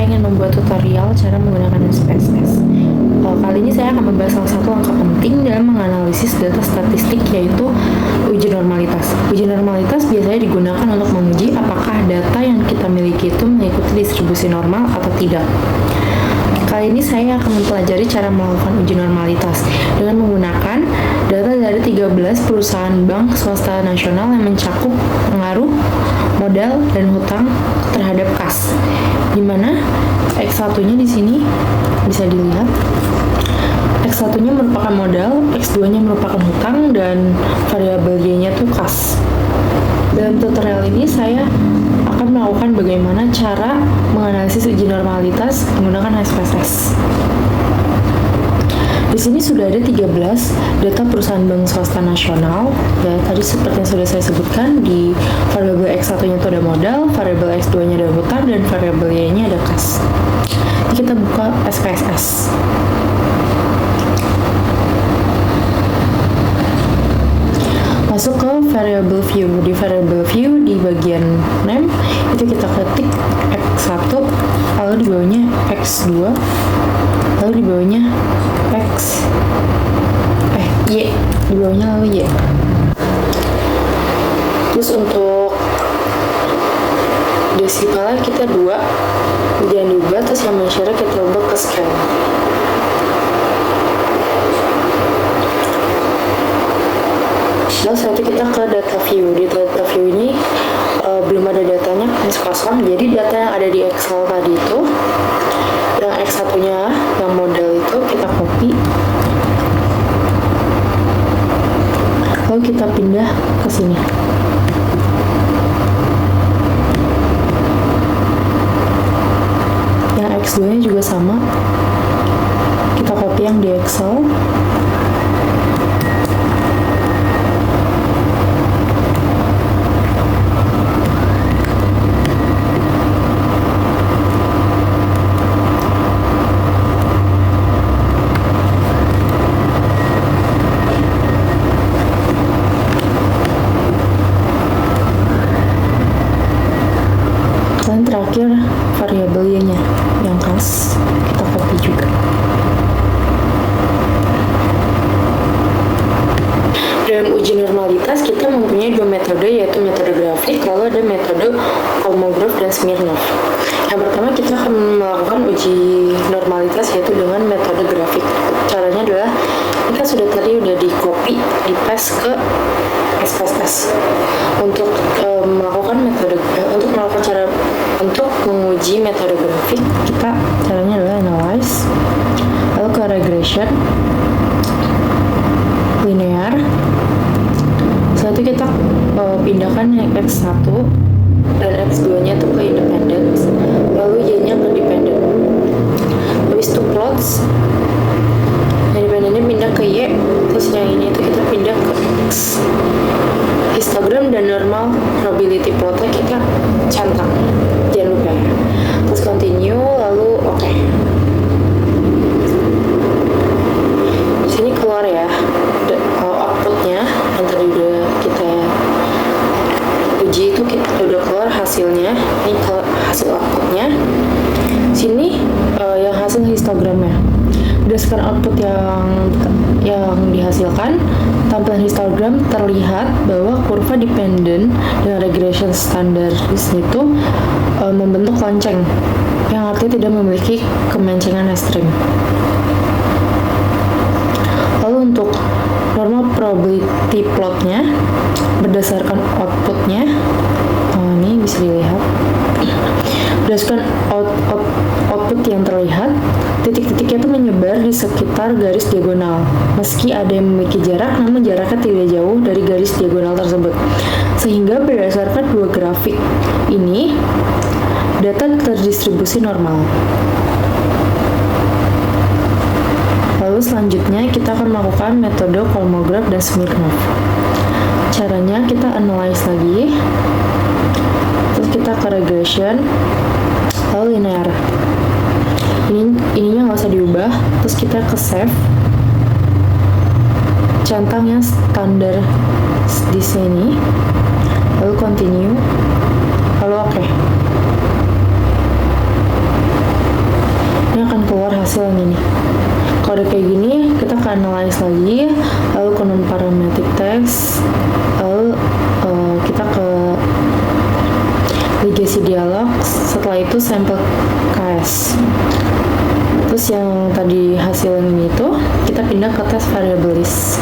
saya ingin membuat tutorial cara menggunakan SPSS. Kali ini saya akan membahas salah satu langkah penting dalam menganalisis data statistik, yaitu uji normalitas. Uji normalitas biasanya digunakan untuk menguji apakah data yang kita miliki itu mengikuti distribusi normal atau tidak. Kali ini saya akan mempelajari cara melakukan uji normalitas dengan menggunakan data dari 13 perusahaan bank swasta nasional yang mencakup pengaruh, modal, dan hutang terhadap kas. Di mana X1-nya di sini bisa dilihat. X1-nya merupakan modal, X2-nya merupakan hutang, dan variabel Y-nya itu kas. Dalam tutorial ini saya akan melakukan bagaimana cara menganalisis uji normalitas menggunakan SPSS. Di sini sudah ada 13 data perusahaan bank swasta nasional. Ya, tadi seperti yang sudah saya sebutkan, di variabel X1-nya itu ada modal, variabel X2-nya ada hutang, dan variabel Y-nya ada kas. Jadi kita buka SPSS. Masuk ke variable view. Di variable view di bagian name itu kita ketik X1, lalu di bawahnya X2, lalu di bawahnya Y, di bawahnya lalu Y. Terus untuk desimalnya kita 2, jangan diubah, terus yang masyarakat kita ubah ke scale. Lalu setelah itu kita ke data view. Di data view ini belum ada datanya, kosong. Jadi data yang ada di Excel tadi itu, yang X1-nya, yang model itu kita copy, lalu kita pindah ke sini. Yang X2-nya juga sama, kita copy yang di Excel. Dan terakhir variabel Y-nya yang kas kita copy juga. Dalam uji normalitas kita mempunyai dua metode, yaitu metode grafik, lalu ada metode Kolmogorov dan Smirnov. Yang pertama kita akan melakukan uji normalitas yaitu dengan metode grafik. Caranya adalah kita udah di copy, di paste ke SPSS. Untuk menguji metode grafik, kita caranya adalah analyze, lalu ke regression, linear. Setelah itu kita pindahkan X1 dan X2-nya itu ke independent, lalu Y-nya ke dependent. Habis itu plots, yang independentnya pindah ke Y, terus yang ini itu kita pindah ke X. Histogram dan normal probability plotnya kita centang, jangan lupa ya. Terus continue, lalu oke. Di sini keluar ya outputnya yang tadi udah kita uji, itu kita udah keluar hasilnya. Ini hasil outputnya. Sini yang hasil histogramnya. Berdasarkan output yang dihasilkan, tampilan histogram terlihat bahwa kurva dependent dan regression standar di sini itu membentuk lonceng, yang artinya tidak memiliki kemencengan ekstrim. Lalu untuk normal probability plotnya, berdasarkan outputnya, ini bisa dilihat. Berdasarkan output yang terlihat, titik-titiknya itu menyebar di sekitar garis diagonal. Meski ada yang memiliki jarak, namun jaraknya tidak jauh dari garis diagonal tersebut. Sehingga berdasarkan dua grafik ini, data terdistribusi normal. Lalu selanjutnya kita akan melakukan metode Kolmogorov dan Smirnov. Caranya kita analyze lagi, terus kita ke regression, lalu linear. Ininya nggak usah diubah, terus kita ke save, centang yang standar di sini, lalu continue, lalu oke. isi dialog, setelah itu sampel KS. Terus yang tadi hasil yang ini tuh kita pindah ke tes variable list.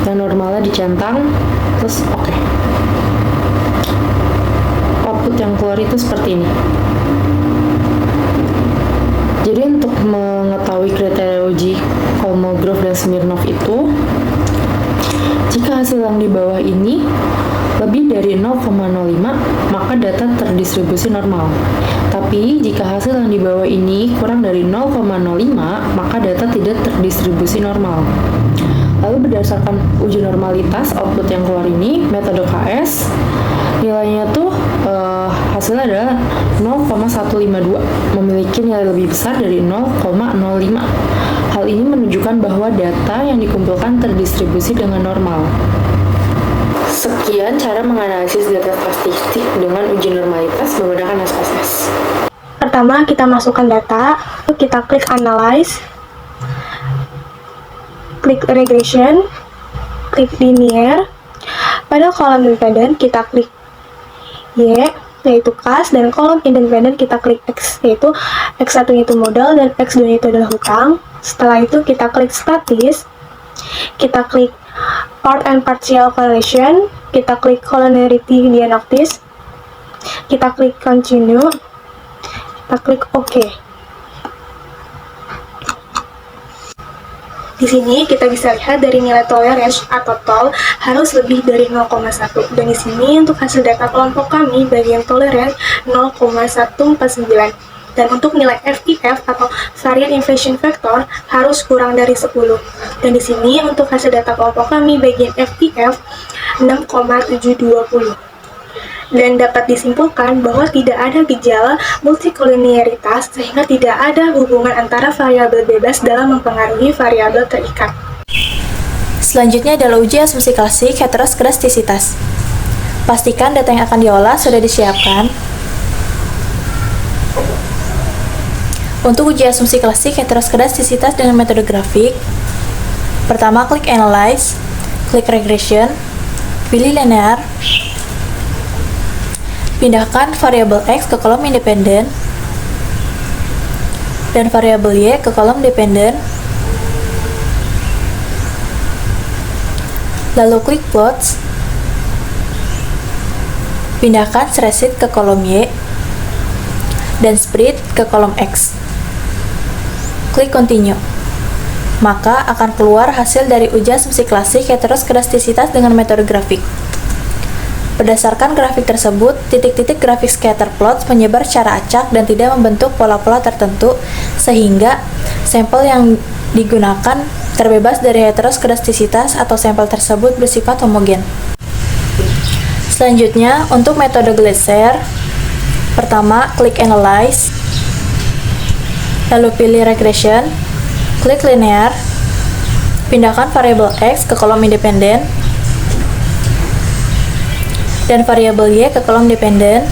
Yang normalnya dicentang, terus oke. Output yang keluar itu seperti ini. Jadi untuk mengetahui kriteria uji Kolmogorov dan Smirnov itu, jika hasil yang di bawah ini lebih dari 0,05, maka data terdistribusi normal. Tapi jika hasil yang di bawah ini kurang dari 0,05, maka data tidak terdistribusi normal. Lalu berdasarkan uji normalitas output yang keluar ini, metode KS, nilainya tuh hasilnya adalah 0,152, memiliki nilai lebih besar dari 0,05. Hal ini menunjukkan bahwa data yang dikumpulkan terdistribusi dengan normal. Sekian cara menganalisis data statistik dengan uji normalitas menggunakan SPSS. Pertama, kita masukkan data, kita klik Analyze, klik Regression, klik Linear. Pada kolom independen, kita klik Y, yaitu kas, dan kolom independen kita klik X, yaitu X1 itu modal dan X2 itu adalah hutang. Setelah itu kita klik Statis, kita klik Part and Partial Correlation, kita klik Collinearity Diagnostics, kita klik Continue, kita klik OK. Di sini kita bisa lihat dari nilai tolerance atau TOL harus lebih dari 0,1. Dan di sini untuk hasil data kelompok kami bagian tolerance 0,149. Dan untuk nilai FIF atau varian inflation factor harus kurang dari 10. Dan di sini untuk hasil data kelompok kami bagian FIF 6,720. Dan dapat disimpulkan bahwa tidak ada gejala multikolinearitas sehingga tidak ada hubungan antara variabel bebas dalam mempengaruhi variabel terikat. Selanjutnya adalah uji asumsi klasik heteroskedastisitas. Pastikan data yang akan diolah sudah disiapkan. Untuk uji asumsi klasik heteroskedastisitas dengan metode grafik, pertama klik Analyze, klik Regression, pilih Linear, pindahkan variabel X ke kolom independen dan variabel Y ke kolom dependen, lalu klik Plots, pindahkan Spreadsheet ke kolom Y dan Spread ke kolom X. Klik Continue. Maka akan keluar hasil dari uji asumsi klasik heteroskedastisitas dengan metode grafik. Berdasarkan grafik tersebut, titik-titik grafik scatter plots menyebar secara acak dan tidak membentuk pola-pola tertentu, sehingga sampel yang digunakan terbebas dari heteroskedastisitas atau sampel tersebut bersifat homogen. Selanjutnya, untuk metode Glaser, pertama klik Analyze, lalu pilih Regression, klik Linear, pindahkan variabel X ke kolom independen dan variabel Y ke kolom dependen,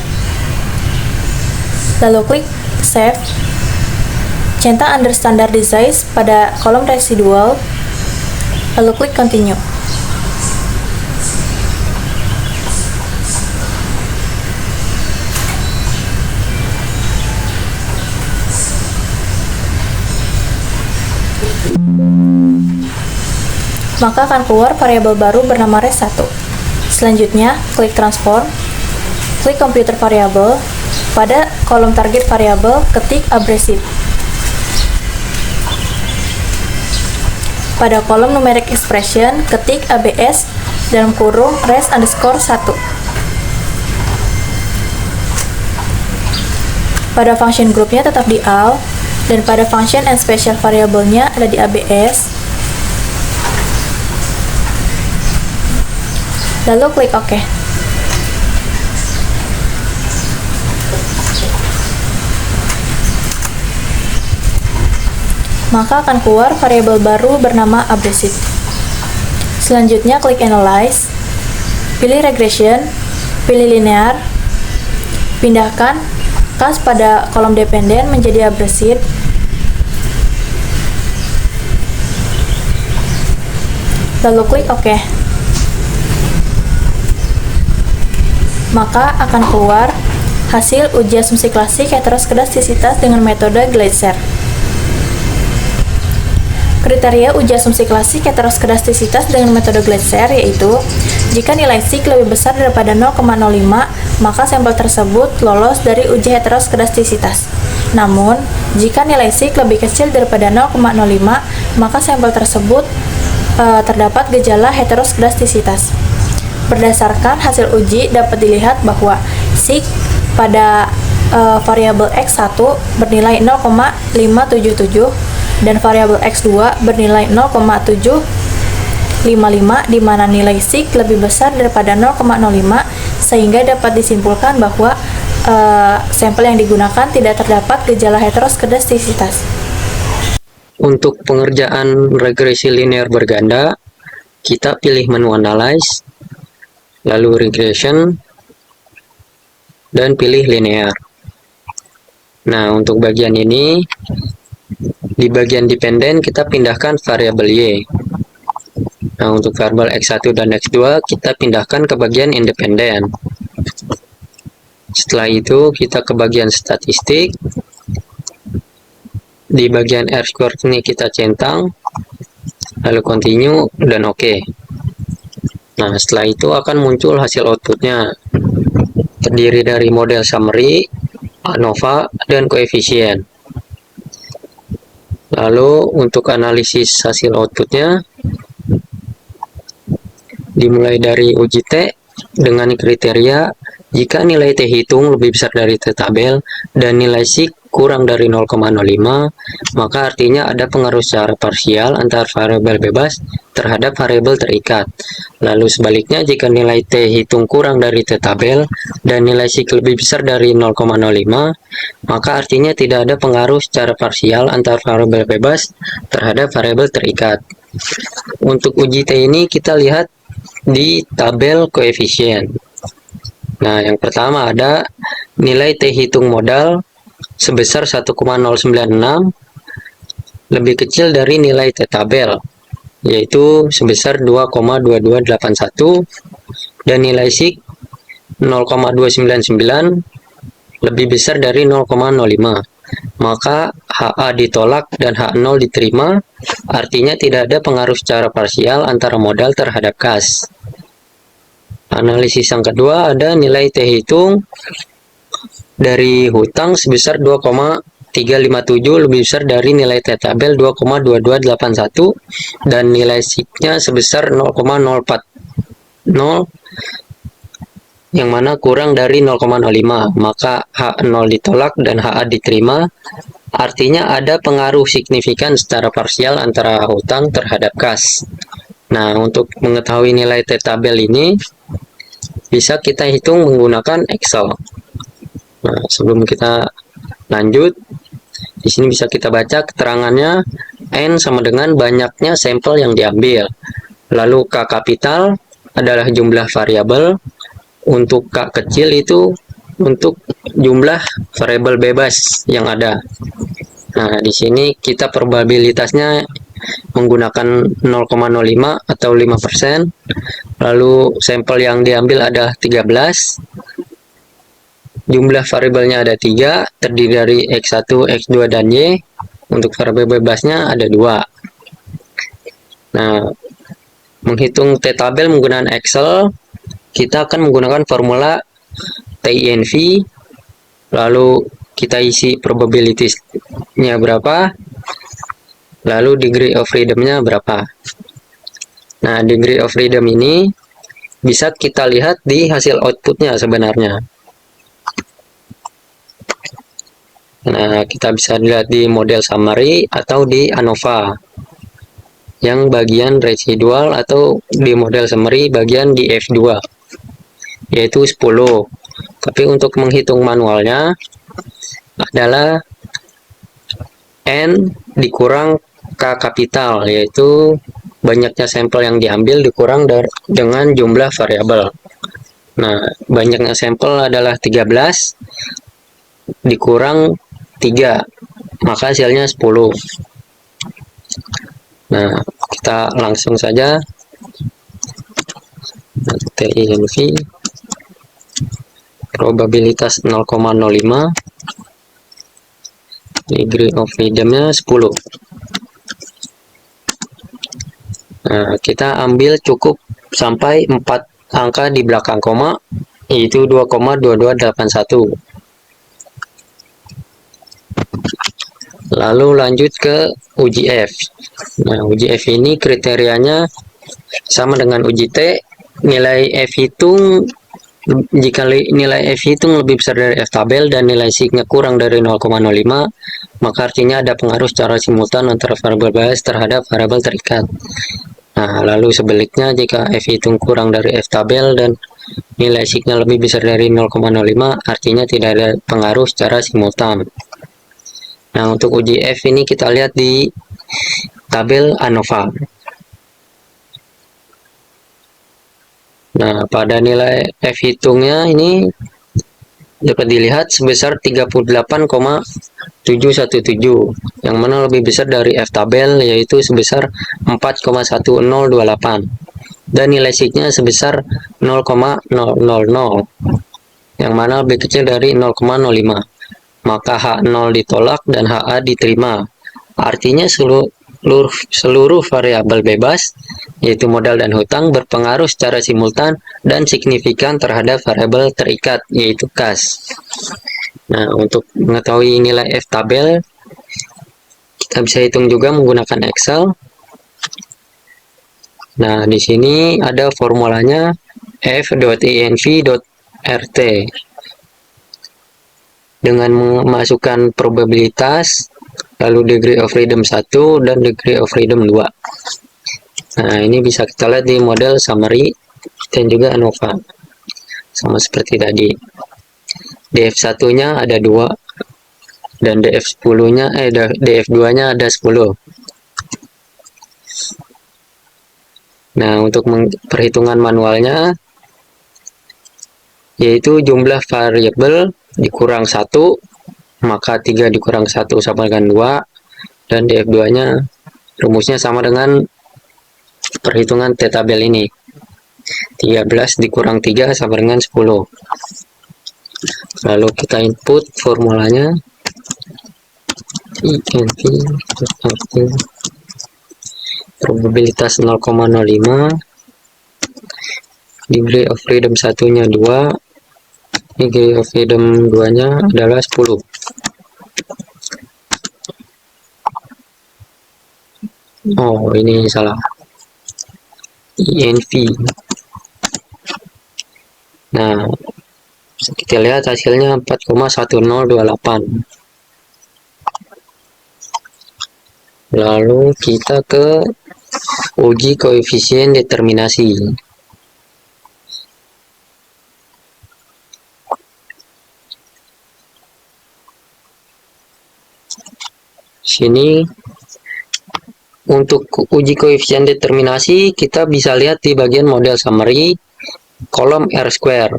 lalu klik Save, centang under standard size pada kolom residual, lalu klik Continue. Maka akan keluar variabel baru bernama res1. Selanjutnya, klik Transform, klik Computer Variable, pada kolom target variable ketik abrasive. Pada kolom numeric expression, ketik ABS dalam kurung res_1. Pada function groupnya tetap di AL, dan pada function and special variable-nya ada di ABS. Lalu klik OK. Maka akan keluar variabel baru bernama abrasive. Selanjutnya klik Analyze, pilih Regression, pilih Linear, pindahkan kas pada kolom dependen menjadi abrasive, lalu klik OK. Maka akan keluar hasil uji asumsi klasik heteroskedastisitas dengan metode Gleiser. Kriteria uji asumsi klasik heteroskedastisitas dengan metode Gleiser yaitu jika nilai Sigg lebih besar daripada 0,05, maka sampel tersebut lolos dari uji heteroskedastisitas. Namun, jika nilai Sigg lebih kecil daripada 0,05, maka sampel tersebut terdapat gejala heteroskedastisitas. Berdasarkan hasil uji dapat dilihat bahwa Sigg pada variabel X1 bernilai 0,577 dan variabel X2 bernilai 0,755 di mana nilai Sigg lebih besar daripada 0,05 sehingga dapat disimpulkan bahwa sampel yang digunakan tidak terdapat gejala heteroskedastisitas. Untuk pengerjaan regresi linear berganda, kita pilih menu Analyze, lalu Regression, dan pilih Linear. Nah, untuk bagian ini, di bagian dependen kita pindahkan variabel Y. Nah, untuk variabel X1 dan X2 kita pindahkan ke bagian independen. Setelah itu kita ke bagian statistik. Di bagian R-squared ini kita centang, lalu continue dan OK. Nah, setelah itu akan muncul hasil outputnya. Terdiri dari model summary, ANOVA, dan koefisien. Lalu untuk analisis hasil outputnya, dimulai dari uji T dengan kriteria jika nilai T hitung lebih besar dari T tabel dan nilai Sigg kurang dari 0,05, maka artinya ada pengaruh secara parsial antara variabel bebas terhadap variabel terikat. Lalu sebaliknya, jika nilai T hitung kurang dari T tabel dan nilai Sigg lebih besar dari 0,05, maka artinya tidak ada pengaruh secara parsial antara variabel bebas terhadap variabel terikat. Untuk uji T ini kita lihat di tabel koefisien. Nah, yang pertama ada nilai T hitung modal sebesar 1,096 lebih kecil dari nilai T tabel, yaitu sebesar 2,2281, dan nilai Sigg 0,299 lebih besar dari 0,05. Maka HA ditolak dan H0 diterima, artinya tidak ada pengaruh secara parsial antara modal terhadap kas. Analisis yang kedua ada nilai T hitung dari hutang sebesar 2,357 lebih besar dari nilai T tabel 2,2281 dan nilai Sigg-nya sebesar 0,040 yang mana kurang dari 0,05, maka H0 ditolak dan HA diterima, artinya ada pengaruh signifikan secara parsial antara hutang terhadap kas. Nah, untuk mengetahui nilai T tabel ini bisa kita hitung menggunakan Excel. Nah, sebelum kita lanjut, di sini bisa kita baca keterangannya. N sama dengan banyaknya sampel yang diambil. Lalu K kapital adalah jumlah variabel. Untuk K kecil itu untuk jumlah variabel bebas yang ada. Nah, di sini kita probabilitasnya menggunakan 0,05 atau 5%. Lalu sampel yang diambil ada 13. Jumlah variabelnya ada 3, terdiri dari X1, X2, dan Y. Untuk variabel bebasnya ada 2. Nah, menghitung T tabel menggunakan Excel, kita akan menggunakan formula TINV, lalu kita isi probability-nya berapa, lalu degree of freedom-nya berapa. Nah, degree of freedom ini bisa kita lihat di hasil outputnya sebenarnya. Nah, kita bisa lihat di model summary atau di ANOVA yang bagian residual, atau di model summary bagian di F2 yaitu 10. Tapi untuk menghitung manualnya adalah N dikurang K kapital, yaitu banyaknya sampel yang diambil dikurang dengan jumlah variabel. Nah, banyaknya sampel adalah 13 dikurang 3, maka hasilnya 10. Nah, kita langsung saja TINV probabilitas 0,05, degree of freedom-nya 10. Nah, kita ambil cukup sampai 4 angka di belakang koma, yaitu 2,2281. Lalu lanjut ke uji F. Nah, uji F ini kriterianya sama dengan uji T. Nilai F hitung, jika nilai F hitung lebih besar dari F tabel dan nilai sigma kurang dari 0,05, maka artinya ada pengaruh secara simultan antara variabel bias terhadap variabel terikat. Nah, lalu sebaliknya, jika F hitung kurang dari F tabel dan nilai sigma lebih besar dari 0,05, artinya tidak ada pengaruh secara simultan. Nah, untuk uji F ini kita lihat di tabel ANOVA. Nah, pada nilai F hitungnya ini dapat dilihat sebesar 38,717, yang mana lebih besar dari F tabel, yaitu sebesar 4,1028, dan nilai sigma sebesar 0,000, yang mana lebih kecil dari 0,05. Maka H0 ditolak dan HA diterima. Artinya seluruh variabel bebas, yaitu modal dan hutang, berpengaruh secara simultan dan signifikan terhadap variabel terikat, yaitu kas. Nah, untuk mengetahui nilai F tabel, kita bisa hitung juga menggunakan Excel. Nah, di sini ada formulanya f.inv.rt. Dengan memasukkan probabilitas, lalu degree of freedom 1 dan degree of freedom 2. Nah, ini bisa kita lihat di model summary dan juga ANOVA. Sama seperti tadi. DF1-nya ada 2 dan DF10-nya DF2-nya ada 10. Nah, untuk perhitungan manualnya, yaitu jumlah variabel dikurang 1, maka 3 dikurang 1 sama dengan 2, dan DF2-nya rumusnya sama dengan perhitungan T tabel ini. 13 dikurang 3 sama dengan 10. Lalu kita input formulanya. INV probabilitas 0,05, degree of freedom 1-nya 2, degree of freedom 2-nya adalah 10. Oh, ini salah. INV. Nah, kita lihat hasilnya 4,1028. Lalu kita ke uji koefisien determinasi. Sini untuk uji koefisien determinasi kita bisa lihat di bagian model summary kolom R square.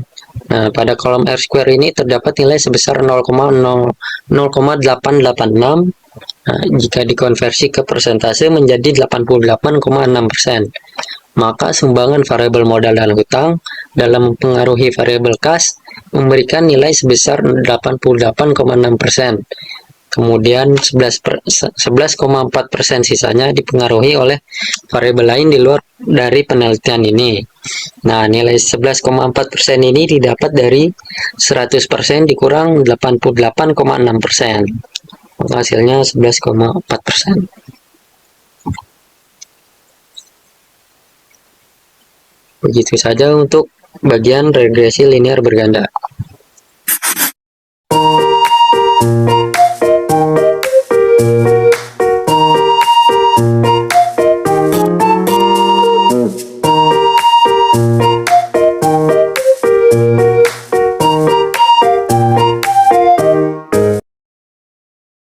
Nah, pada kolom R square ini terdapat nilai sebesar 0,886. Nah, jika dikonversi ke persentase menjadi 88,6%, maka sumbangan variabel modal dan hutang dalam mempengaruhi variabel kas memberikan nilai sebesar 88,6%. Kemudian 11,4% sisanya dipengaruhi oleh variabel lain di luar dari penelitian ini. Nah, nilai 11,4% ini didapat dari 100% dikurang 88,6%. Hasilnya 11,4%. Begitu saja untuk bagian regresi linear berganda.